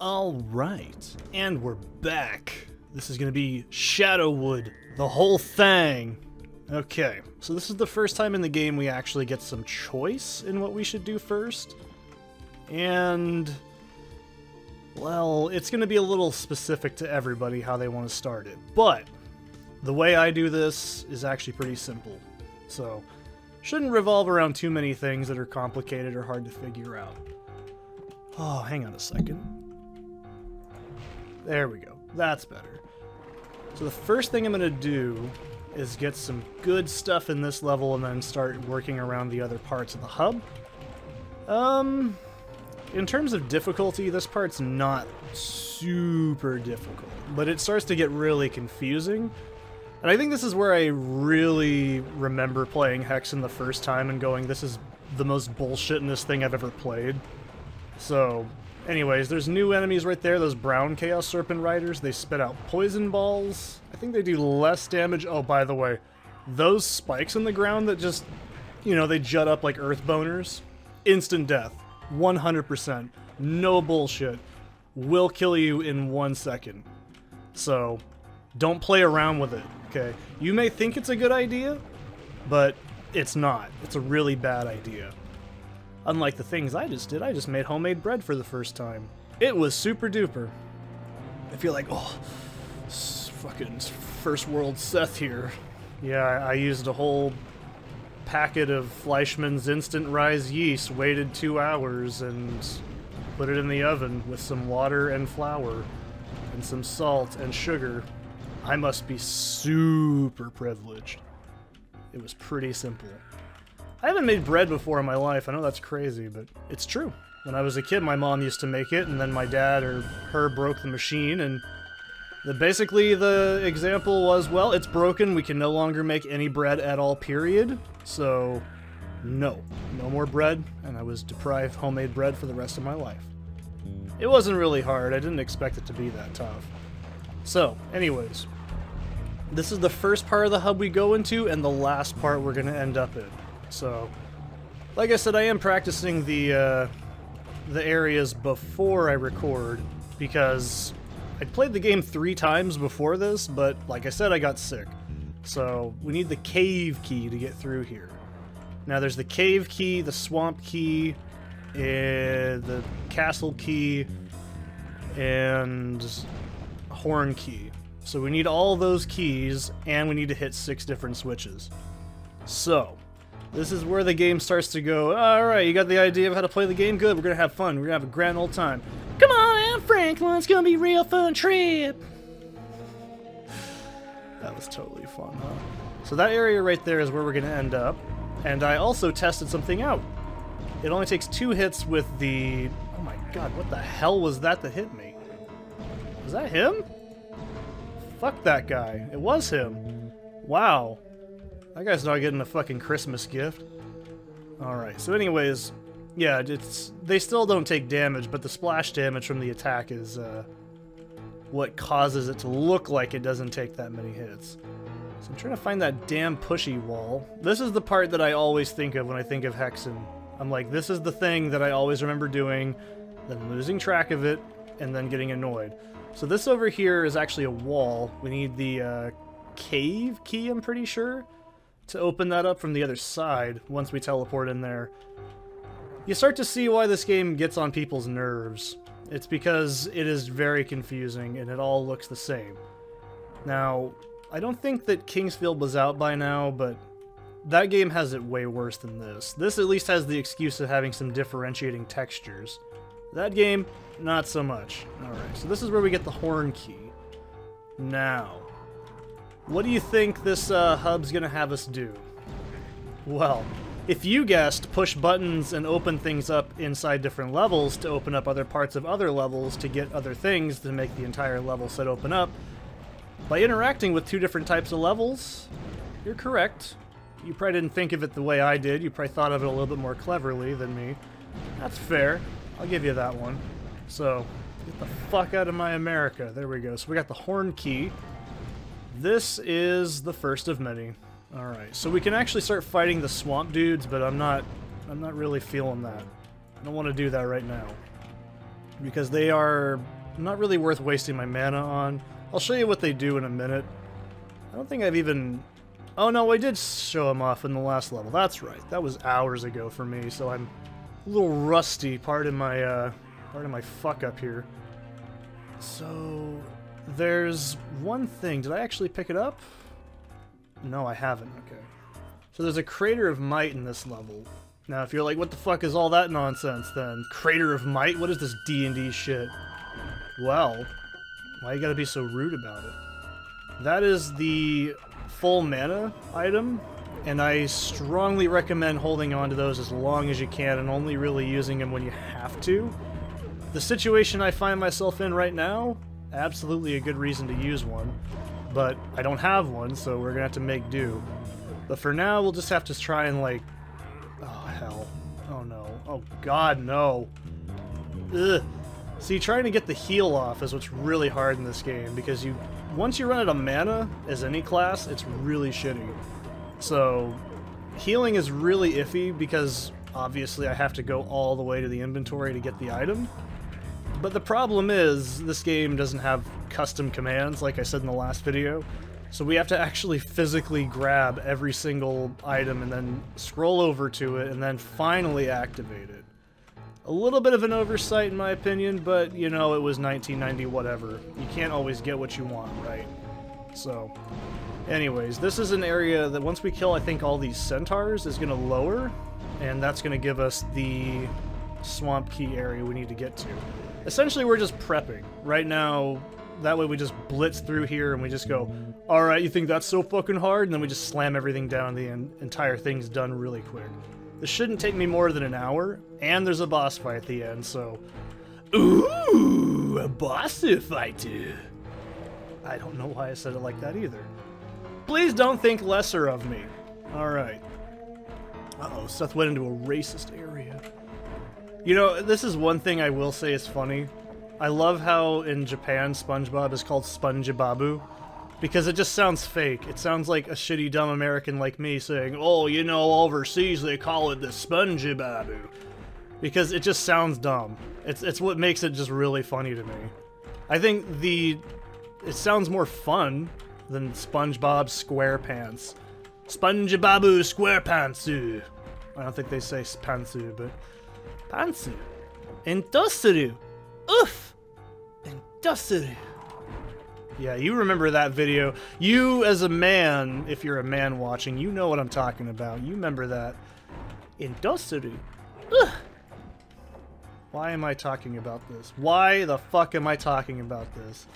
Alright, and we're back. This is going to be Shadowwood, the whole thing. Okay, so this is the first time in the game we actually get some choice in what we should do first. And, well, it's going to be a little specific to everybody how they want to start it. But the way I do this is actually pretty simple. So, shouldn't revolve around too many things that are complicated or hard to figure out. Oh, hang on a second. There we go. That's better. So the first thing I'm going to do is get some good stuff in this level and then start working around the other parts of the hub. In terms of difficulty, this part's not super difficult, but it starts to get really confusing. And I think this is where I really remember playing Hexen the first time and going, this is the most bullshittingest thing I've ever played. So, anyways, there's new enemies right there, those brown Chaos Serpent Riders. They spit out poison balls. I think they do less damage. Oh, by the way, those spikes in the ground that just, you know, they jut up like earth boners. Instant death. 100%. No bullshit. Will kill you in 1 second. So, don't play around with it, okay? You may think it's a good idea, but it's not. It's a really bad idea. Unlike the things I just did, I just made homemade bread for the first time. It was super duper. I feel like, oh, fucking first world Seth here. Yeah, I used a whole packet of Fleischmann's instant rise yeast, waited 2 hours, and put it in the oven with some water and flour, and some salt and sugar. I must be super privileged. It was pretty simple. I haven't made bread before in my life. I know that's crazy, but it's true. When I was a kid, my mom used to make it, and then my dad or her broke the machine, and basically the example was, well, it's broken, we can no longer make any bread at all, period. So, no more bread, and I was deprived homemade bread for the rest of my life. It wasn't really hard. I didn't expect it to be that tough. So, anyways, this is the first part of the hub we go into, and the last part we're going to end up in. So, like I said, I am practicing the areas before I record, because I'd played the game 3 times before this, but like I said, I got sick. So, we need the cave key to get through here. Now, there's the cave key, the swamp key, the castle key, and horn key. So we need all those keys, and we need to hit 6 different switches. So, this is where the game starts to go, alright, you got the idea of how to play the game? Good, we're gonna have fun, we're gonna have a grand old time. Come on, Franklin, it's gonna be a real fun trip! That was totally fun, huh? So that area right there is where we're gonna end up, and I also tested something out. It only takes 2 hits with the... Oh my god, what the hell was that hit me? Was that him? Fuck that guy. It was him. Wow. That guy's not getting a fucking Christmas gift. Alright, so anyways, yeah, they still don't take damage, but the splash damage from the attack is what causes it to look like it doesn't take that many hits. So I'm trying to find that damn pushy wall. This is the part that I always think of when I think of Hexen. I'm like, this is the thing that I always remember doing, then losing track of it, and then getting annoyed. So this over here is actually a wall. We need the cave key, I'm pretty sure, to open that up from the other side once we teleport in there. You start to see why this game gets on people's nerves. It's because it is very confusing and it all looks the same. Now, I don't think that Kingsfield was out by now, but that game has it way worse than this. This at least has the excuse of having some differentiating textures. That game, not so much. Alright, so this is where we get the horn key. Now, what do you think this hub's gonna have us do? Well, if you guessed push buttons and open things up inside different levels to open up other parts of other levels to get other things to make the entire level set open up, by interacting with 2 different types of levels, you're correct. You probably didn't think of it the way I did. You probably thought of it a little bit more cleverly than me. That's fair. I'll give you that one. So, get the fuck out of my America. There we go. So we got the horn key. This is the first of many. Alright, so we can actually start fighting the swamp dudes, but I'm not really feeling that. I don't want to do that right now. because they are not really worth wasting my mana on. I'll show you what they do in a minute. I don't think I've even... Oh no, I did show them off in the last level. That's right. That was hours ago for me, so I'm a little rusty. Pardon my fuck up here. So there's one thing. Did I actually pick it up? No, I haven't. Okay. So there's a Crater of Might in this level. Now, if you're like, what the fuck is all that nonsense then? Crater of Might? What is this D&D shit? Well, why you gotta be so rude about it? That is the full mana item, and I strongly recommend holding on to those as long as you can and only really using them when you have to. The situation I find myself in right now, absolutely a good reason to use one, but I don't have one, so we're gonna have to make do. But for now, we'll just have to try and, like... Oh, hell. Oh, no. Oh, God, no. Ugh. See, trying to get the heal off is what's really hard in this game, because once you run out of mana, as any class, it's really shitty. So, healing is really iffy, because obviously I have to go all the way to the inventory to get the item. But the problem is, this game doesn't have custom commands, like I said in the last video. So we have to actually physically grab every single item and then scroll over to it and then finally activate it. A little bit of an oversight in my opinion, but you know, it was 1990 whatever. You can't always get what you want, right? So, anyways, this is an area that once we kill, I think, all these centaurs is going to lower, and that's going to give us the swamp key area we need to get to. Essentially, we're just prepping. Right now, that way we just blitz through here and we just go, alright, you think that's so fucking hard? And then we just slam everything down, the entire thing's done really quick. This shouldn't take me more than an hour, and there's a boss fight at the end, so... Ooh, a boss fight! I don't know why I said it like that either. Please don't think lesser of me. Alright. Uh-oh, Seth went into a racist area. You know, this is one thing I will say is funny. I love how in Japan SpongeBob is called SpongeBabu, because it just sounds fake. It sounds like a shitty dumb American like me saying, oh, you know, overseas they call it the SpongeBabu. Because it just sounds dumb. It's what makes it just really funny to me. I think it sounds more fun than SpongeBob SquarePants. SpongeBabu SquarePantsu. I don't think they say pantsu, but pantsu. Industriu. Oof! Industriu. Yeah, you remember that video. You, as a man, if you're a man watching, you know what I'm talking about. You remember that. Industriu. Ugh! Why am I talking about this? Why the fuck am I talking about this?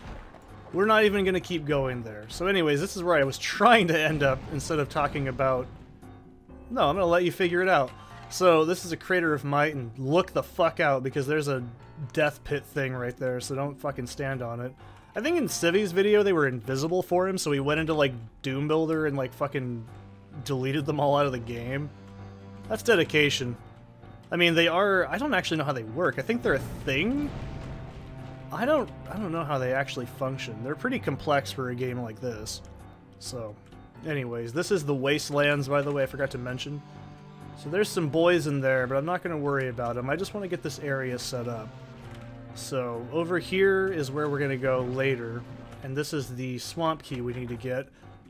We're not even going to keep going there. So anyways, this is where I was trying to end up instead of talking about... No, I'm going to let you figure it out. So this is a Crater of Might, and look the fuck out because there's a death pit thing right there, so don't fucking stand on it. I think in Civi's video they were invisible for him, so he went into like Doom Builder and like fucking deleted them all out of the game. That's dedication. I mean, they are... I don't actually know how they work. I think they're a thing? I don't know how they actually function. They're pretty complex for a game like this. So, anyways, this is the Wastelands, by the way, I forgot to mention. So there's some boys in there, but I'm not going to worry about them. I just want to get this area set up. So, over here is where we're going to go later. And this is the swamp key we need to get.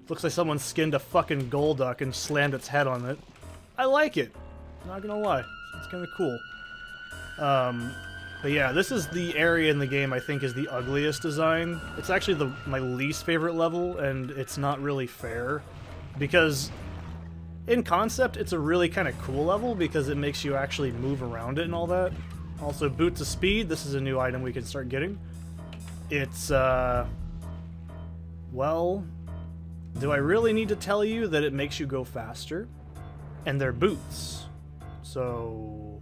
Looks like someone skinned a fucking Golduck and slammed its head on it. I like it. Not gonna lie. It's kind of cool. But yeah, this is the area in the game I think is the ugliest design. It's actually my least favorite level, and it's not really fair. Because, in concept, it's a really kind of cool level because it makes you actually move around it and all that. Also, Boots of Speed, this is a new item we can start getting. It's, well... Do I really need to tell you that it makes you go faster? And they're boots. So...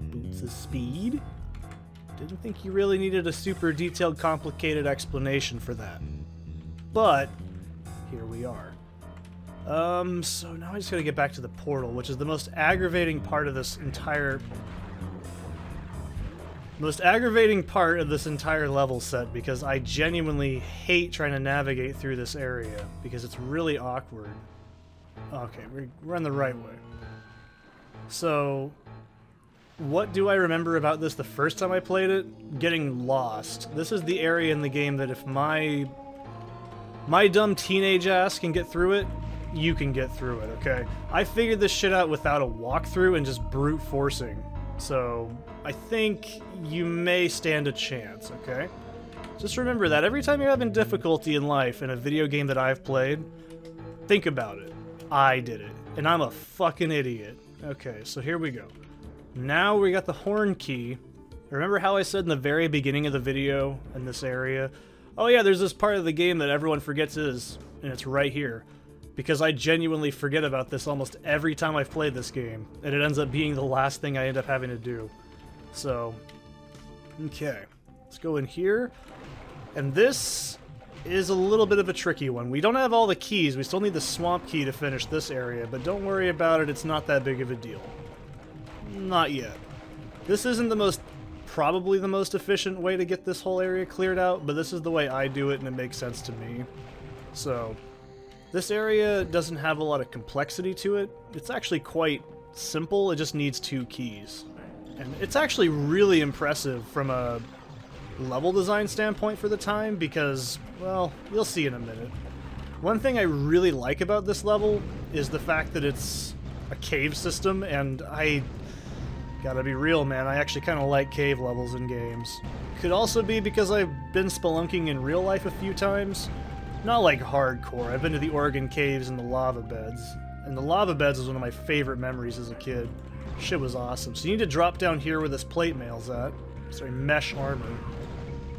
Boots of Speed? Didn't think you really needed a super detailed, complicated explanation for that. But, here we are. So now I just gotta get back to the portal, which is the most aggravating part of this entire... level set, because I genuinely hate trying to navigate through this area, because it's really awkward. Okay, we're on the right way. So, what do I remember about this the first time I played it? Getting lost. This is the area in the game that if my dumb teenage ass can get through it, you can get through it, okay? I figured this shit out without a walkthrough and just brute forcing. So I think you may stand a chance, okay? Just remember that every time you're having difficulty in life in a video game that I've played, think about it. I did it, and I'm a fucking idiot. Okay, so here we go. Now we got the horn key. Remember how I said in the very beginning of the video in this area, oh yeah, there's this part of the game that everyone forgets is, and it's right here. Because I genuinely forget about this almost every time I've played this game, and it ends up being the last thing I end up having to do. So, okay, let's go in here. And this is a little bit of a tricky one. We don't have all the keys, we still need the swamp key to finish this area, but don't worry about it, it's not that big of a deal. Not yet. This isn't probably the most efficient way to get this whole area cleared out, but this is the way I do it and it makes sense to me. So, this area doesn't have a lot of complexity to it. It's actually quite simple, it just needs 2 keys. And it's actually really impressive from a level design standpoint for the time because, well, you'll see in a minute. One thing I really like about this level is the fact that it's a cave system, and I gotta be real, man, I actually kind of like cave levels in games. Could also be because I've been spelunking in real life a few times. Not like hardcore, I've been to the Oregon caves and the lava beds. And the lava beds was one of my favorite memories as a kid. Shit was awesome. So you need to drop down here where this plate mail's at. Sorry, mesh armor.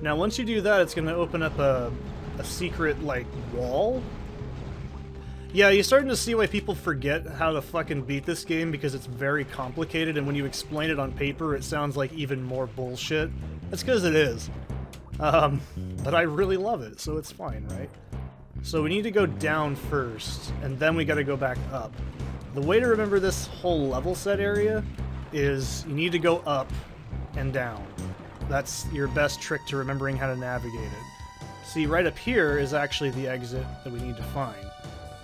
Now once you do that, it's going to open up a secret, like, wall. Yeah, you're starting to see why people forget how to fucking beat this game because it's very complicated, and when you explain it on paper, it sounds like even more bullshit. That's because it is. But I really love it, so it's fine, right? So we need to go down first, and then we gotta go back up. The way to remember this whole level set area is you need to go up and down. That's your best trick to remembering how to navigate it. See, right up here is actually the exit that we need to find.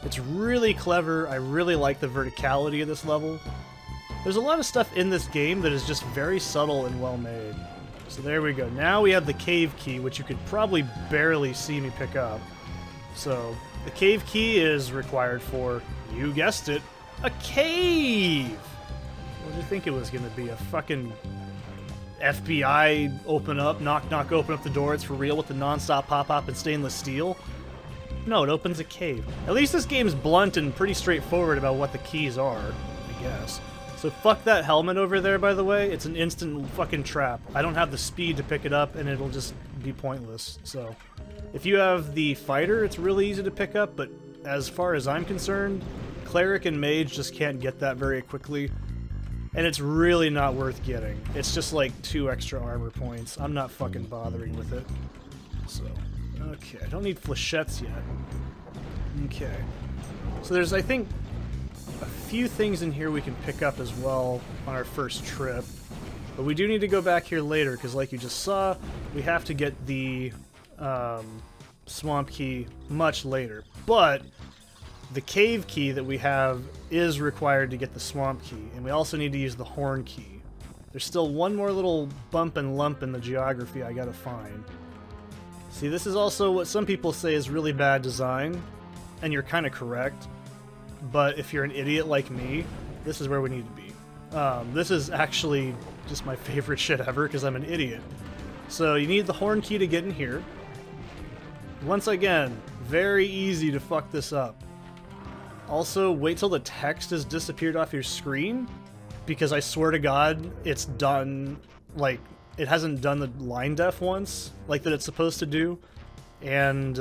It's really clever, I really like the verticality of this level. There's a lot of stuff in this game that is just very subtle and well made. So there we go. Now we have the cave key, which you could probably barely see me pick up. So, the cave key is required for, you guessed it, a cave! What did you think it was going to be? A fucking FBI open up, knock knock, open up the door, it's for real with the non-stop pop-up and stainless steel? No, it opens a cave. At least this game's blunt and pretty straightforward about what the keys are, I guess. So fuck that helmet over there, by the way. It's an instant fucking trap. I don't have the speed to pick it up, and it'll just be pointless. So, if you have the fighter, it's really easy to pick up, but as far as I'm concerned, cleric and mage just can't get that very quickly. And it's really not worth getting. It's just like 2 extra armor points. I'm not fucking bothering with it. So, okay. I don't need flechettes yet. Okay. So there's, I think, a few things in here we can pick up as well on our first trip. But we do need to go back here later, because like you just saw, we have to get the swamp key much later. But the cave key that we have is required to get the swamp key, and we also need to use the horn key. There's still one more little bump and lump in the geography I gotta find. See, this is also what some people say is really bad design, and you're kind of correct. But if you're an idiot like me, this is where we need to be. This is actually just my favorite shit ever because I'm an idiot. So you need the horn key to get in here. Once again, very easy to fuck this up. Also, wait till the text has disappeared off your screen, because I swear to God, it's done, like, it hasn't done the line def once, like that it's supposed to do. And,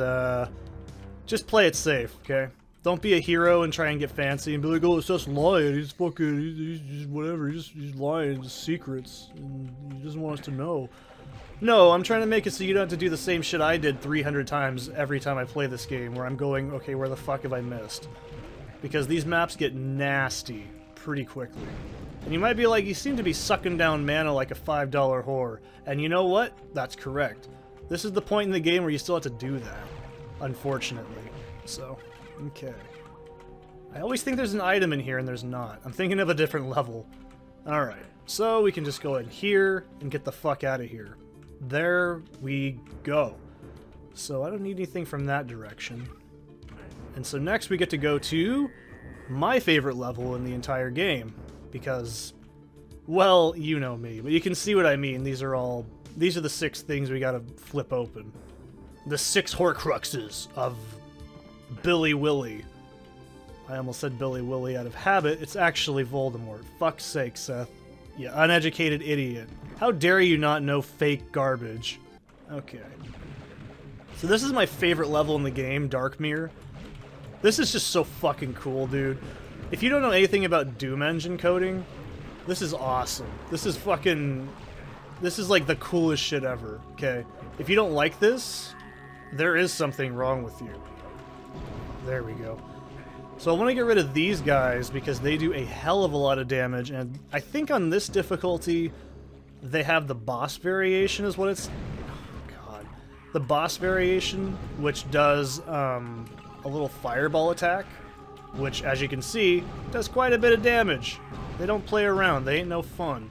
just play it safe, okay? Don't be a hero and try and get fancy and be like, oh, it's just lying, he's fucking, he's whatever, he's lying, it's secrets, and he doesn't want us to know. No, I'm trying to make it so you don't have to do the same shit I did 300 times every time I play this game, where I'm going, okay, where the fuck have I missed? Because these maps get nasty pretty quickly. And you might be like, you seem to be sucking down mana like a $5 whore. And you know what? That's correct. This is the point in the game where you still have to do that, unfortunately. So, okay. I always think there's an item in here and there's not. I'm thinking of a different level. Alright. So we can just go in here and get the fuck out of here. There we go. So I don't need anything from that direction. And so next we get to go to my favorite level in the entire game. Because, well, you know me, but you can see what I mean. These are the 6 things we gotta flip open. The 6 Horcruxes of Billy Willy. I almost said Billy Willy out of habit. It's actually Voldemort. Fuck's sake, Seth. You uneducated idiot. How dare you not know fake garbage? Okay. So this is my favorite level in the game, Darkmere. This is just so fucking cool, dude. If you don't know anything about Doom engine coding, this is awesome. This is like the coolest shit ever, okay? If you don't like this, there is something wrong with you. There we go. So I want to get rid of these guys because they do a hell of a lot of damage, and I think on this difficulty, they have the boss variation is what it's... Oh, God. The boss variation, which does a little fireball attack, which, as you can see, does quite a bit of damage. They don't play around. They ain't no fun.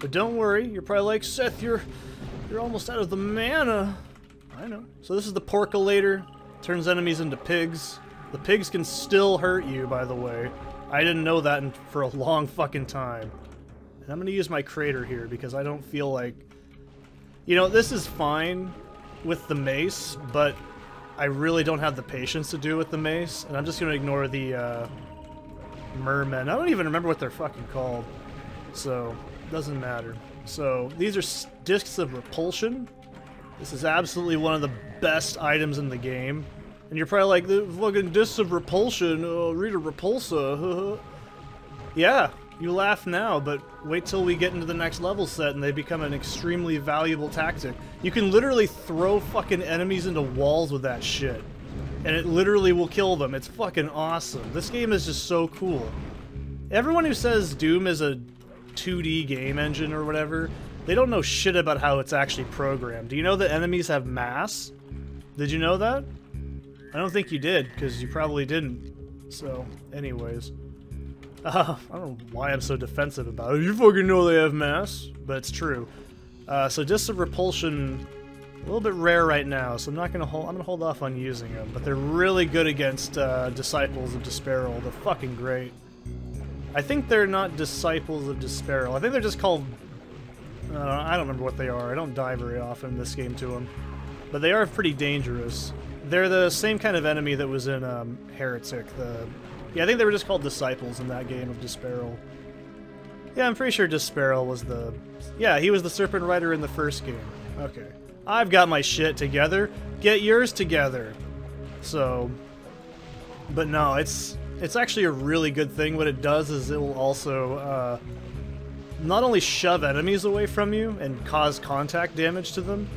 But don't worry, you're probably like, Seth, you're almost out of the mana. I know. So this is the Porculator. Turns enemies into pigs. The pigs can still hurt you, by the way. I didn't know that for a long fucking time. And I'm gonna use my crater here because I don't feel like... You know, this is fine with the mace, but I really don't have the patience to do with the mace, and I'm just gonna ignore the mermen. I don't even remember what they're fucking called, so doesn't matter. So these are discs of repulsion. This is absolutely one of the best items in the game. And you're probably like, the fucking discs of repulsion, Rita Repulsa. Yeah, you laugh now, but wait till we get into the next level set and they become an extremely valuable tactic. You can literally throw fucking enemies into walls with that shit. And it literally will kill them. It's fucking awesome. This game is just so cool. Everyone who says Doom is a 2D game engine or whatever, they don't know shit about how it's actually programmed. Do you know that enemies have mass? Did you know that? I don't think you did, because you probably didn't. So, anyways. I don't know why I'm so defensive about it. You fucking know they have mass, but it's true. So discs of repulsion, a little bit rare right now, so I'm gonna hold off on using them. But they're really good against Disciples of Despairol. They're fucking great. I think they're not Disciples of Despairol. I think they're just called... I don't remember what they are. I don't die very often in this game to them. But they are pretty dangerous. They're the same kind of enemy that was in Heretic. Yeah, I think they were just called Disciples in that game of Despairol. Yeah, I'm pretty sure Despairol was the... Yeah, he was the Serpent Rider in the first game. Okay. I've got my shit together. Get yours together. So... But no, it's actually a really good thing. What it does is it will also not only shove enemies away from you and cause contact damage to them,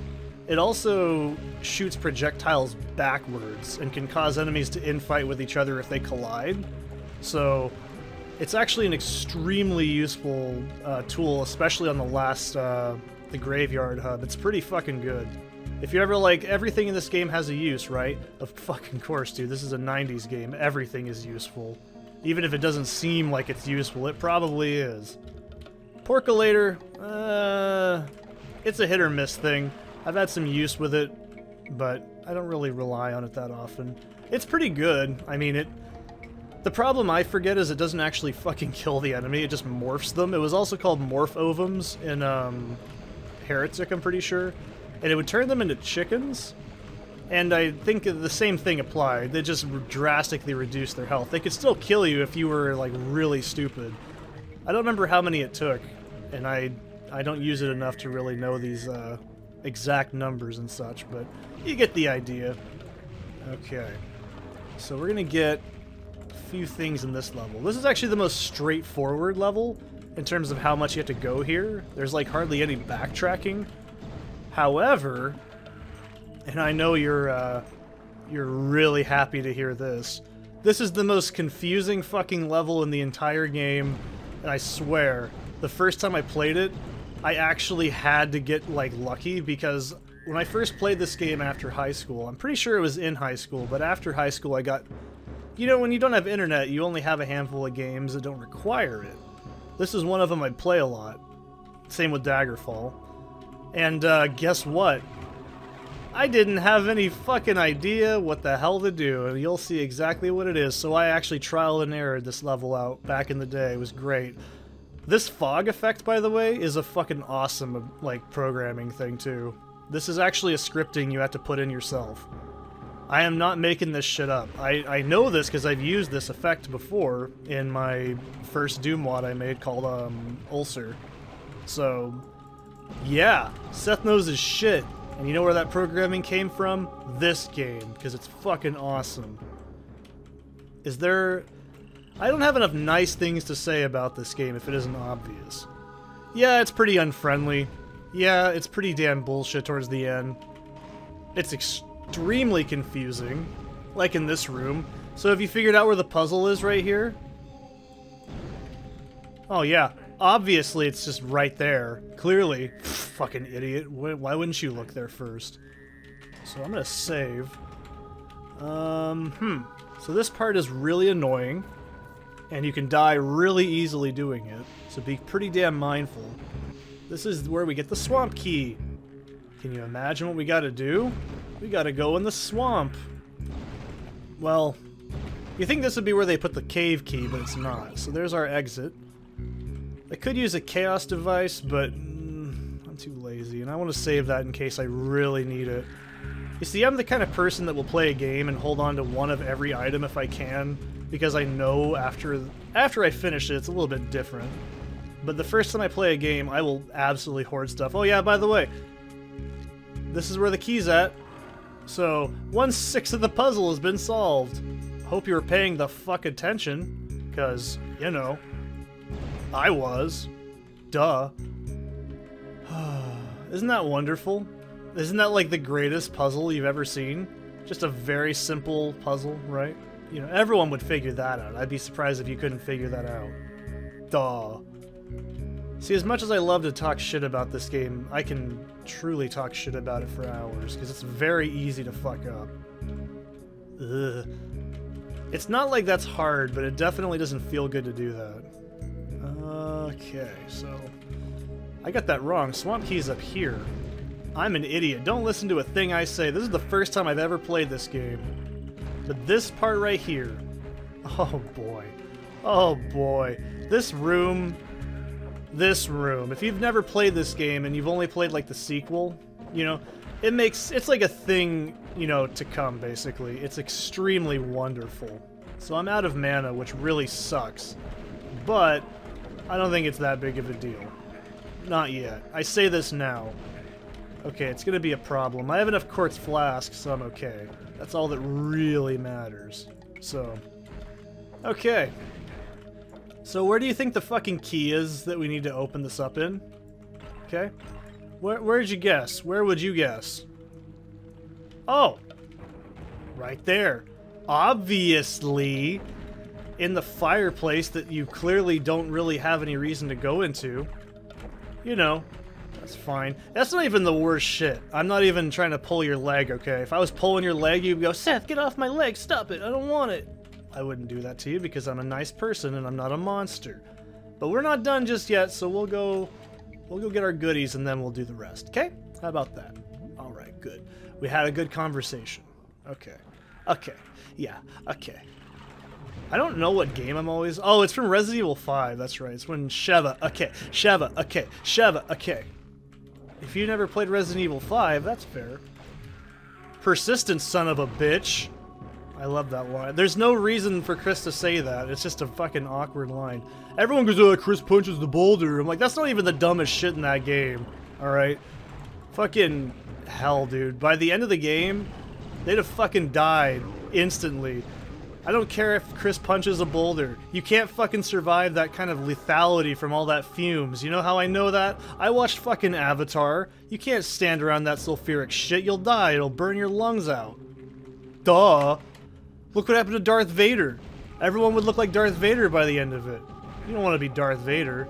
it also shoots projectiles backwards and can cause enemies to infight with each other if they collide. So it's actually an extremely useful tool, especially on the last, the Graveyard Hub. It's pretty fucking good. If you ever like, everything in this game has a use, right? Of fucking course, dude. This is a 90s game. Everything is useful. Even if it doesn't seem like it's useful, it probably is. Porculator, it's a hit or miss thing. I've had some use with it, but I don't really rely on it that often. It's pretty good. I mean, the problem I forget is it doesn't actually fucking kill the enemy, it just morphs them. It was also called Morph Ovums in Heretic, I'm pretty sure. And it would turn them into chickens, and I think the same thing applied. They just drastically reduced their health. They could still kill you if you were, like, really stupid. I don't remember how many it took, and I don't use it enough to really know these, exact numbers and such, but you get the idea. Okay, so we're gonna get a few things in this level. This is actually the most straightforward level in terms of how much you have to go here. There's like hardly any backtracking. However, and I know you're really happy to hear this, this is the most confusing fucking level in the entire game, and I swear, the first time I played it, I actually had to get, like, lucky, because when I first played this game after high school, I'm pretty sure it was in high school, but after high school I got... You know, when you don't have internet, you only have a handful of games that don't require it. This is one of them I'd play a lot. Same with Daggerfall. And guess what? I didn't have any fucking idea what the hell to do, and you'll see exactly what it is. So I actually trial and errored this level out back in the day. It was great. This fog effect, by the way, is a fucking awesome, like, programming thing, too. This is actually a scripting you have to put in yourself. I am not making this shit up. I know this because I've used this effect before in my first Doom mod I made called, Ulcer. So, yeah, Seth knows his shit. And you know where that programming came from? This game, because it's fucking awesome. Is there... I don't have enough nice things to say about this game if it isn't obvious. Yeah, it's pretty unfriendly. Yeah, it's pretty damn bullshit towards the end. It's extremely confusing, like in this room. So have you figured out where the puzzle is right here? Oh yeah, obviously it's just right there. Clearly. Fucking idiot. Why wouldn't you look there first? So I'm gonna save. So this part is really annoying, and you can die really easily doing it, so be pretty damn mindful. This is where we get the swamp key. Can you imagine what we gotta do? We gotta go in the swamp. Well, you think this would be where they put the cave key, but it's not. So there's our exit. I could use a chaos device, but I'm too lazy, and I want to save that in case I really need it. You see, I'm the kind of person that will play a game and hold on to one of every item if I can, because I know after I finish it, it's a little bit different. But the first time I play a game, I will absolutely hoard stuff. Oh yeah, by the way, this is where the key's at. So, 1/6 of the puzzle has been solved. Hope you were paying the fuck attention, because, you know, I was. Duh. Isn't that wonderful? Isn't that like the greatest puzzle you've ever seen? Just a very simple puzzle, right? You know, everyone would figure that out. I'd be surprised if you couldn't figure that out. Duh. See, as much as I love to talk shit about this game, I can truly talk shit about it for hours, because it's very easy to fuck up. Ugh. It's not like that's hard, but it definitely doesn't feel good to do that. Okay, so... I got that wrong. Swamp Key's up here. I'm an idiot. Don't listen to a thing I say. This is the first time I've ever played this game. But this part right here... Oh boy. Oh boy. This room... If you've never played this game and you've only played like the sequel, you know, it's like a thing, you know, to come basically. It's extremely wonderful. So I'm out of mana, which really sucks. But I don't think it's that big of a deal. Not yet. I say this now. Okay, it's gonna be a problem. I have enough quartz flasks, so I'm okay. That's all that really matters. So, okay. So where do you think the fucking key is that we need to open this up in? Okay. Where'd you guess? Where would you guess? Oh! Right there. Obviously, in the fireplace that you clearly don't really have any reason to go into. You know, that's fine. That's not even the worst shit. I'm not even trying to pull your leg, okay? If I was pulling your leg, you'd go, Seth, get off my leg, stop it, I don't want it. I wouldn't do that to you because I'm a nice person and I'm not a monster. But we're not done just yet, so we'll go get our goodies and then we'll do the rest, okay? How about that? Alright, good. We had a good conversation. Okay. Okay. Yeah, okay. I don't know what game I'm always... Oh, it's from Resident Evil 5, that's right. It's when Sheva, okay, Sheva, okay, Sheva, okay. If you never played Resident Evil 5, that's fair. Persistent son of a bitch. I love that line. There's no reason for Chris to say that. It's just a fucking awkward line. Everyone goes, oh, Chris punches the boulder. I'm like, that's not even the dumbest shit in that game. Alright? Fucking hell, dude. By the end of the game, they'd have fucking died instantly. I don't care if Chris punches a boulder. You can't fucking survive that kind of lethality from all that fumes. You know how I know that? I watched fucking Avatar. You can't stand around that sulfuric shit. You'll die. It'll burn your lungs out. Duh. Look what happened to Darth Vader. Everyone would look like Darth Vader by the end of it. You don't want to be Darth Vader.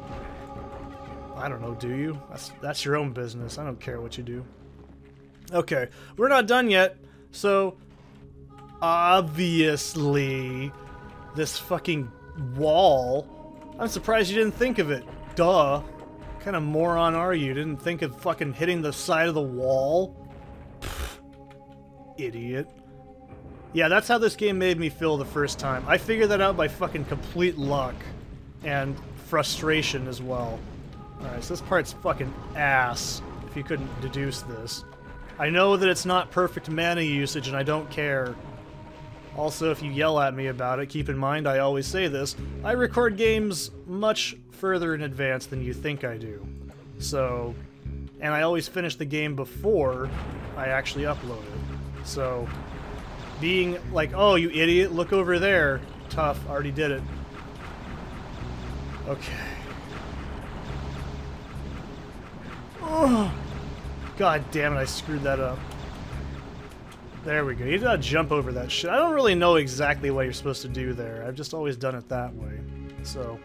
I don't know, do you? That's your own business. I don't care what you do. Okay, we're not done yet. So, obviously, this fucking wall I'm surprised you didn't think of it. Duh. What kind of moron are you? Didn't think of fucking hitting the side of the wall? Pfft. Idiot. Yeah, that's how this game made me feel the first time. I figured that out by fucking complete luck. And frustration as well. Alright, so this part's fucking ass, if you couldn't deduce this. I know that it's not perfect mana usage, and I don't care. Also, if you yell at me about it, keep in mind I always say this, I record games much further in advance than you think I do. So, and I always finish the game before I actually upload it. So, being like, oh, you idiot, look over there. Tough, already did it. Okay. Oh, God damn it, I screwed that up. There we go. You gotta jump over that shit. I don't really know exactly what you're supposed to do there. I've just always done it that way. So,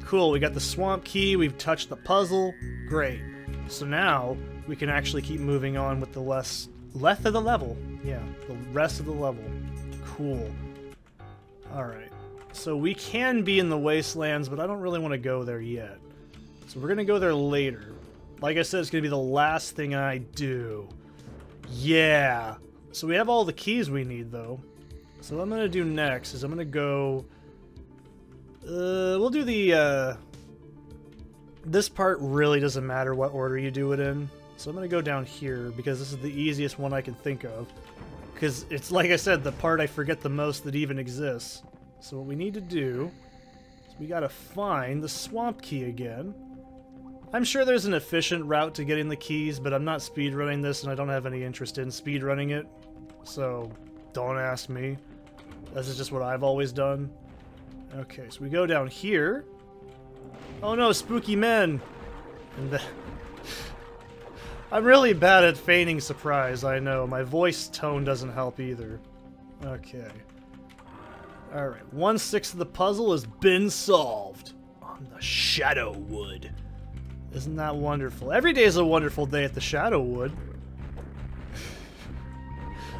cool. We got the swamp key. We've touched the puzzle. Great. So now, we can actually keep moving on with the left of the level. Yeah, the rest of the level. Cool. Alright. So we can be in the wastelands, but I don't really want to go there yet. So we're gonna go there later. Like I said, it's gonna be the last thing I do. Yeah! So we have all the keys we need, though. So what I'm gonna do next is I'm gonna go... we'll do the, this part really doesn't matter what order you do it in. So I'm gonna go down here, because this is the easiest one I can think of. Because it's, like I said, the part I forget the most that even exists. So what we need to do is we gotta find the swamp key again. I'm sure there's an efficient route to getting the keys, but I'm not speedrunning this and I don't have any interest in speedrunning it. So, don't ask me. This is just what I've always done. Okay, so we go down here. Oh no, spooky men! And I'm really bad at feigning surprise, I know. My voice tone doesn't help either. Okay. Alright, 1/6 of the puzzle has been solved. On the Shadowwood. Isn't that wonderful? Every day is a wonderful day at the Shadowwood.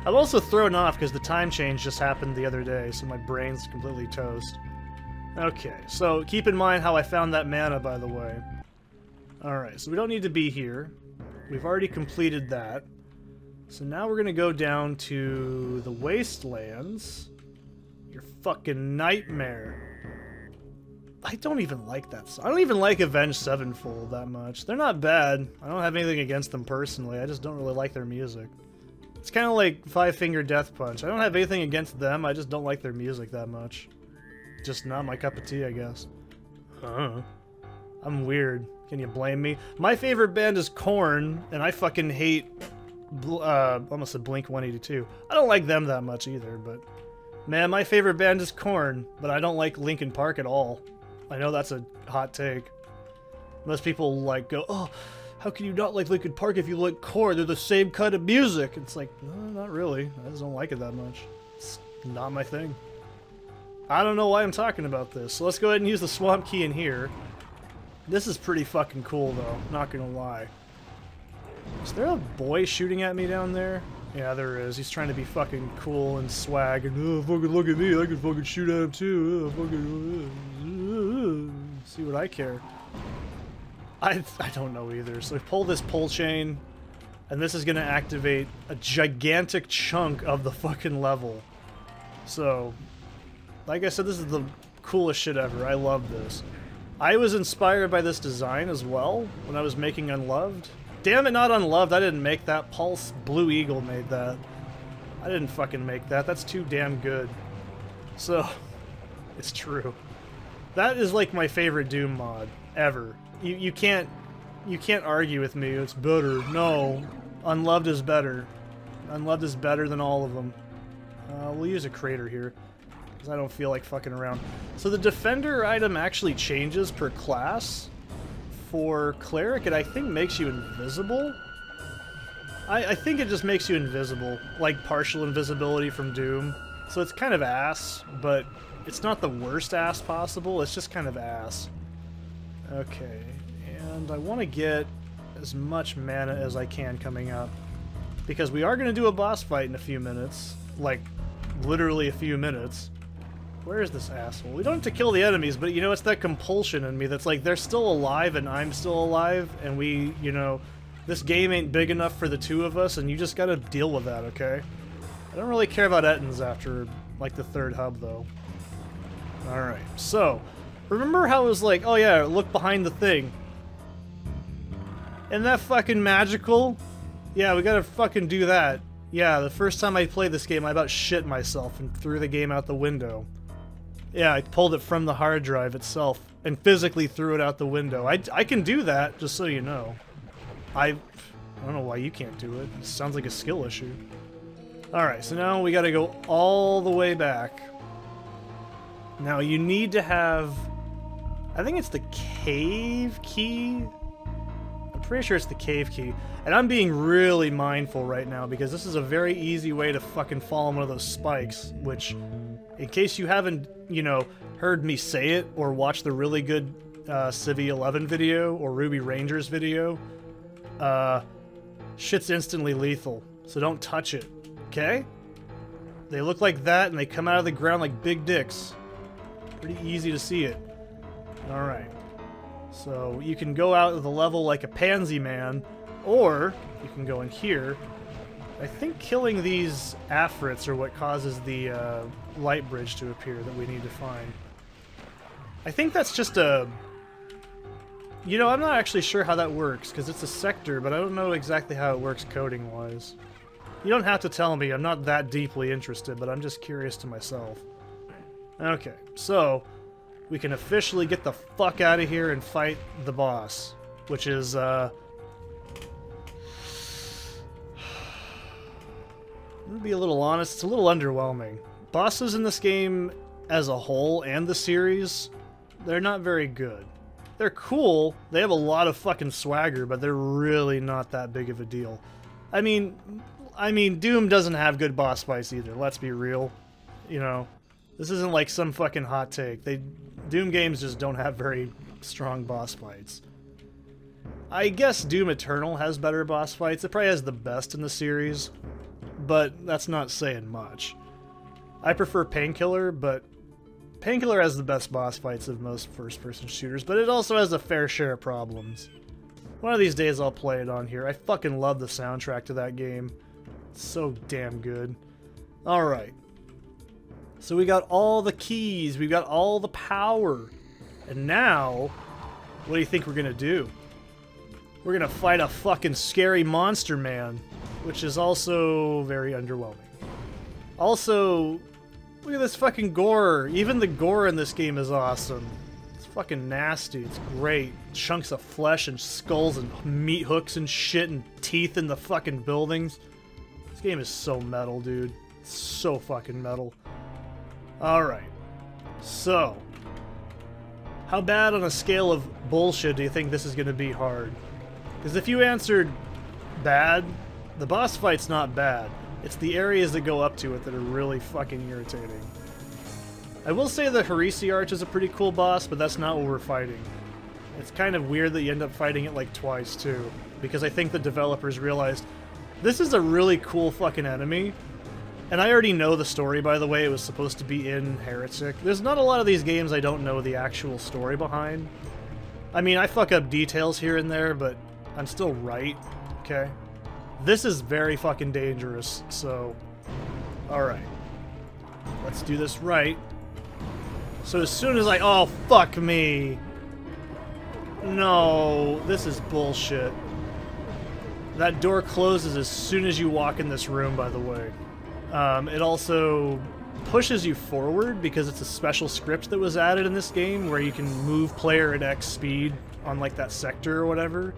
I'm also thrown off because the time change just happened the other day, so my brain's completely toast. Okay, so keep in mind how I found that mana, by the way. Alright, so we don't need to be here. We've already completed that. So now we're gonna go down to the Wastelands. Your fucking nightmare. I don't even like that song. I don't even like Avenged Sevenfold that much. They're not bad. I don't have anything against them personally. I just don't really like their music. It's kind of like Five Finger Death Punch. I don't have anything against them. I just don't like their music that much. Just not my cup of tea, I guess. Huh. I'm weird. Can you blame me? My favorite band is Korn, and I fucking hate... almost said Blink-182. I don't like them that much either, but... Man, my favorite band is Korn, but I don't like Linkin Park at all. I know that's a hot take. Most people like go, oh, how can you not like Linkin Park if you like Korn? They're the same kind of music. It's like, no, not really. I just don't like it that much. It's not my thing. I don't know why I'm talking about this. So let's go ahead and use the swamp key in here. This is pretty fucking cool though, not gonna lie. Is there a boy shooting at me down there? Yeah, there is. He's trying to be fucking cool and swag and, oh, fucking look at me, I can fucking shoot at him too. Oh, fucking, see what I care. I don't know either. So we pull this pull chain, and this is gonna activate a gigantic chunk of the fucking level. So, like I said, this is the coolest shit ever. I love this. I was inspired by this design as well when I was making Unloved. Damn it, not Unloved. I didn't make that. Pulse Blue Eagle made that. I didn't fucking make that. That's too damn good. So, it's true. That is like my favorite Doom mod ever. You can't argue with me. It's better. No, Unloved is better. Unloved is better than all of them. We'll use a crater here because I don't feel like fucking around. So the Defender item actually changes per class. For Cleric, it I think makes you invisible. I think it just makes you invisible, like partial invisibility from Doom. So it's kind of ass, but it's not the worst ass possible. It's just kind of ass. Okay, and I want to get as much mana as I can coming up, because we are going to do a boss fight in a few minutes, like literally a few minutes. Where is this asshole? We don't have to kill the enemies, but you know, it's that compulsion in me that's like, they're still alive and I'm still alive, and we, you know, this game ain't big enough for the two of us, and you just gotta deal with that, okay? I don't really care about Ettins after, like, the third hub, though. Alright, so, remember how it was like, oh yeah, look behind the thing. Isn't that fucking magical? Yeah, we gotta fucking do that. Yeah, the first time I played this game, I about shit myself and threw the game out the window. Yeah, I pulled it from the hard drive itself and physically threw it out the window. I can do that, just so you know. I don't know why you can't do it. It sounds like a skill issue. Alright, so now we gotta go all the way back. Now you need to have... I think it's the cave key? I'm pretty sure it's the cave key. And I'm being really mindful right now because this is a very easy way to fucking fall on one of those spikes, which, in case you haven't, you know, heard me say it or watched the really good Civi 11 video or Ruby Rangers video, shit's instantly lethal, so don't touch it, okay? They look like that and they come out of the ground like big dicks. Pretty easy to see it. Alright. So you can go out of the level like a pansy man, or you can go in here. I think killing these afrits are what causes the light bridge to appear that we need to find. I think that's just a... You know, I'm not actually sure how that works, because it's a sector, but I don't know exactly how it works coding-wise. You don't have to tell me, I'm not that deeply interested, but I'm just curious to myself. Okay, so we can officially get the fuck out of here and fight the boss, which is, to be a little honest, it's a little underwhelming. Bosses in this game as a whole, and the series, they're not very good. They're cool, they have a lot of fucking swagger, but they're really not that big of a deal. I mean, Doom doesn't have good boss fights either, let's be real. You know, this isn't like some fucking hot take. Doom games just don't have very strong boss fights. I guess Doom Eternal has better boss fights. It probably has the best in the series, but that's not saying much. I prefer Painkiller, but Painkiller has the best boss fights of most first-person shooters, but it also has a fair share of problems. One of these days I'll play it on here. I fucking love the soundtrack to that game. It's so damn good. Alright. So we got all the keys, we got all the power. And now, what do you think we're gonna do? We're gonna fight a fucking scary monster man, which is also very underwhelming. Also, look at this fucking gore. Even the gore in this game is awesome. It's fucking nasty. It's great. Chunks of flesh and skulls and meat hooks and shit and teeth in the fucking buildings. This game is so metal, dude. It's so fucking metal. Alright. So, how bad on a scale of bullshit do you think this is going to be hard? Because if you answered bad, the boss fight's not bad. It's the areas that go up to it that are really fucking irritating. I will say the Harisi Arch is a pretty cool boss, but that's not what we're fighting. It's kind of weird that you end up fighting it like twice too, because I think the developers realized this is a really cool fucking enemy. And I already know the story, by the way. It was supposed to be in Heretic. There's not a lot of these games I don't know the actual story behind. I mean, I fuck up details here and there, but I'm still right, okay? This is very fucking dangerous, so... Alright. Let's do this right. So as soon as oh, fuck me! No, this is bullshit. That door closes as soon as you walk in this room, by the way. It also pushes you forward because it's a special script that was added in this game where you can move player at X speed on like that sector or whatever.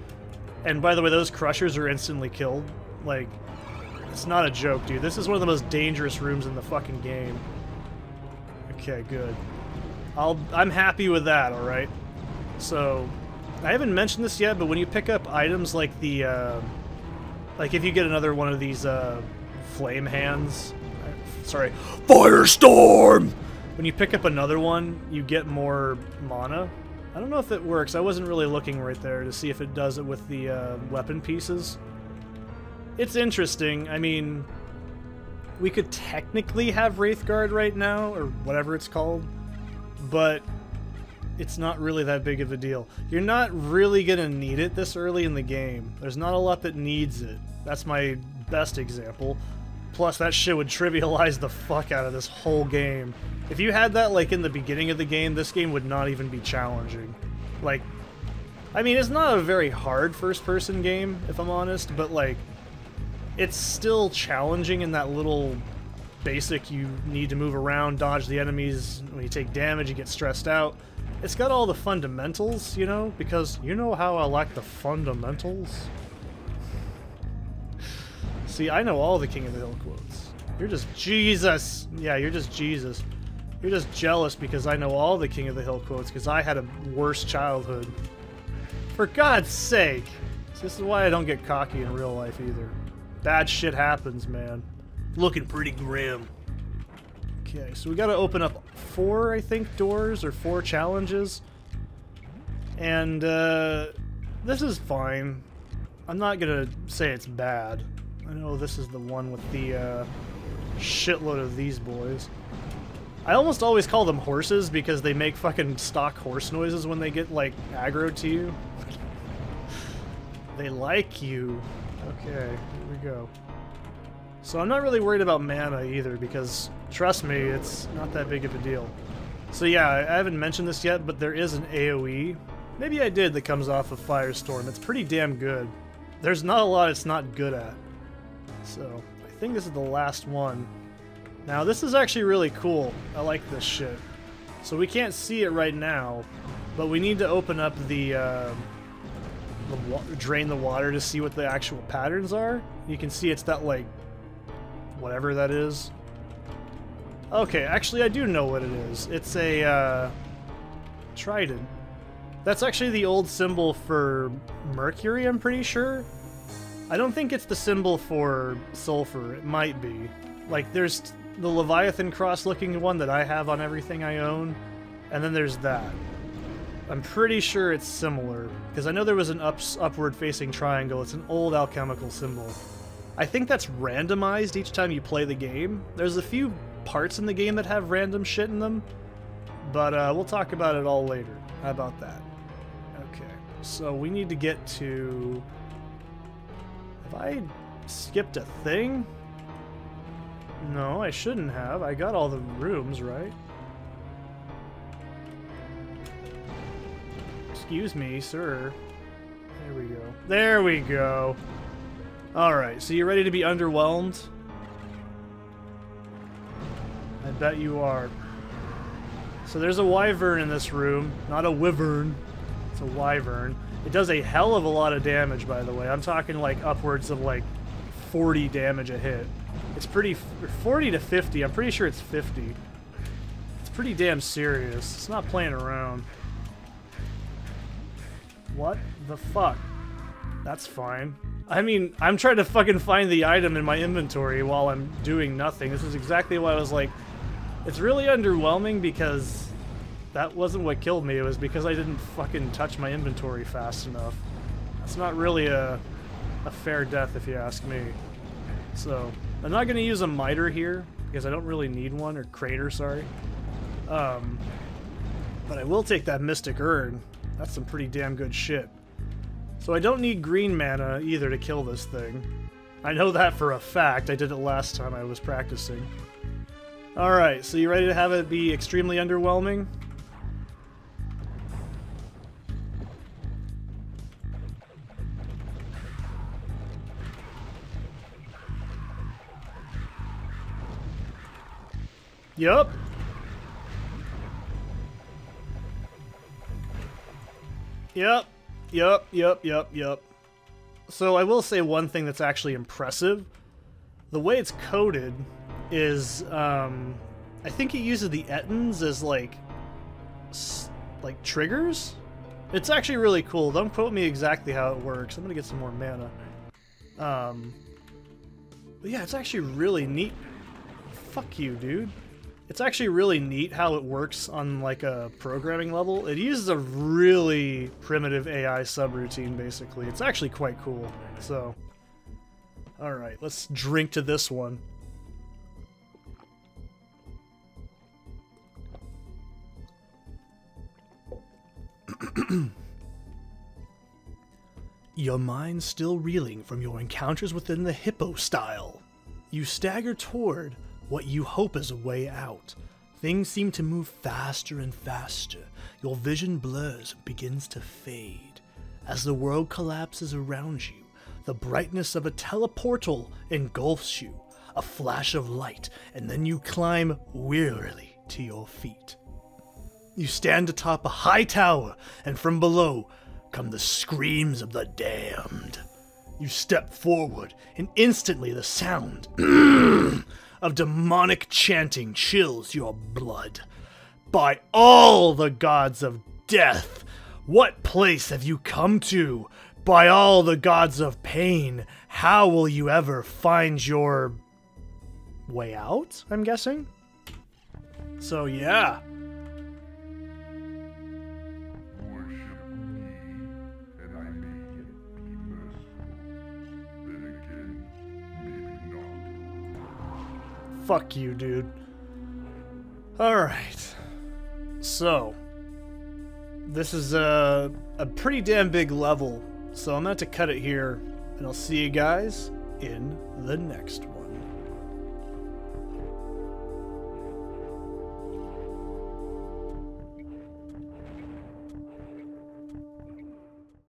And by the way, those crushers are instantly killed. Like, it's not a joke, dude. This is one of the most dangerous rooms in the fucking game. Okay, good. I'm happy with that, alright? So, I haven't mentioned this yet, but when you pick up items like the, like if you get another one of these, flame hands. Sorry, Firestorm! When you pick up another one, you get more mana. I don't know if it works. I wasn't really looking right there to see if it does it with the weapon pieces. It's interesting. I mean, we could technically have Wraithguard right now, or whatever it's called, but it's not really that big of a deal. You're not really gonna need it this early in the game. There's not a lot that needs it. That's my best example. Plus, that shit would trivialize the fuck out of this whole game. If you had that, like, in the beginning of the game, this game would not even be challenging. Like, I mean, it's not a very hard first-person game, if I'm honest, but, like, it's still challenging in that little basic you need to move around, dodge the enemies. When you take damage, you get stressed out. It's got all the fundamentals, you know, because you know how I like the fundamentals? See, I know all the King of the Hill quotes. You're just Jesus! Yeah, you're just Jesus. You're just jealous because I know all the King of the Hill quotes, because I had a worse childhood. For God's sake! So this is why I don't get cocky in real life either. Bad shit happens, man. Looking pretty grim. Okay, so we gotta open up 4, I think, doors, or 4 challenges. And, this is fine. I'm not gonna say it's bad. I know this is the one with the, shitload of these boys. I almost always call them horses because they make fucking stock horse noises when they get, like, aggroed to you. They like you. Okay, here we go. So I'm not really worried about mana either, because, trust me, it's not that big of a deal. So yeah, I haven't mentioned this yet, but there is an AoE. Maybe I did, that comes off of Firestorm. It's pretty damn good. There's not a lot it's not good at. So, I think this is the last one. Now, this is actually really cool. I like this shit. So we can't see it right now, but we need to open up the drain the water to see what the actual patterns are. You can see it's that, like, whatever that is. Okay, actually I do know what it is. It's a, trident. That's actually the old symbol for Mercury, I'm pretty sure. I don't think it's the symbol for sulfur. It might be. Like, there's the Leviathan cross-looking one that I have on everything I own, and then there's that. I'm pretty sure it's similar, because I know there was an upward-facing triangle. It's an old alchemical symbol. I think that's randomized each time you play the game. There's a few parts in the game that have random shit in them, but we'll talk about it all later. How about that? Okay, so we need to get to... Have I skipped a thing? No, I shouldn't have. I got all the rooms, right? Excuse me, sir. There we go. There we go. Alright, so you ready to be underwhelmed? I bet you are. So there's a wyvern in this room. Not a wyvern. It's a wyvern. It does a hell of a lot of damage, by the way. I'm talking like upwards of like 40 damage a hit. It's pretty... 40 to 50. I'm pretty sure it's 50. It's pretty damn serious. It's not playing around. What the fuck? That's fine. I mean, I'm trying to fucking find the item in my inventory while I'm doing nothing. This is exactly why I was like... It's really underwhelming because that wasn't what killed me. It was because I didn't fucking touch my inventory fast enough. That's not really a fair death if you ask me. So, I'm not going to use a miter here because I don't really need one, or crater, sorry. But I will take that mystic urn. That's some pretty damn good shit. So I don't need green mana either to kill this thing. I know that for a fact. I did it last time I was practicing. Alright, so you ready to have it be extremely underwhelming? Yup. Yep. So I will say one thing that's actually impressive. The way it's coded is, I think it uses the ettins as like triggers? It's actually really cool. Don't quote me exactly how it works. I'm gonna get some more mana. But yeah, it's actually really neat. Fuck you, dude. It's actually really neat how it works on like a programming level. It uses a really primitive AI subroutine, basically. It's actually quite cool. So, alright, let's drink to this one. Your mind still reeling from your encounters within the hippo style. You stagger toward what you hope is a way out. Things seem to move faster and faster. Your vision blurs and begins to fade. As the world collapses around you, the brightness of a teleportal engulfs you. A flash of light, and then you climb wearily to your feet. You stand atop a high tower, and from below come the screams of the damned. You step forward, and instantly the sound of demonic chanting chills your blood. By all the gods of death, what place have you come to? By all the gods of pain, how will you ever find your way out, I'm guessing? So yeah. Fuck you, dude. Alright. So, this is a pretty damn big level, so I'm going to have to cut it here, and I'll see you guys in the next one.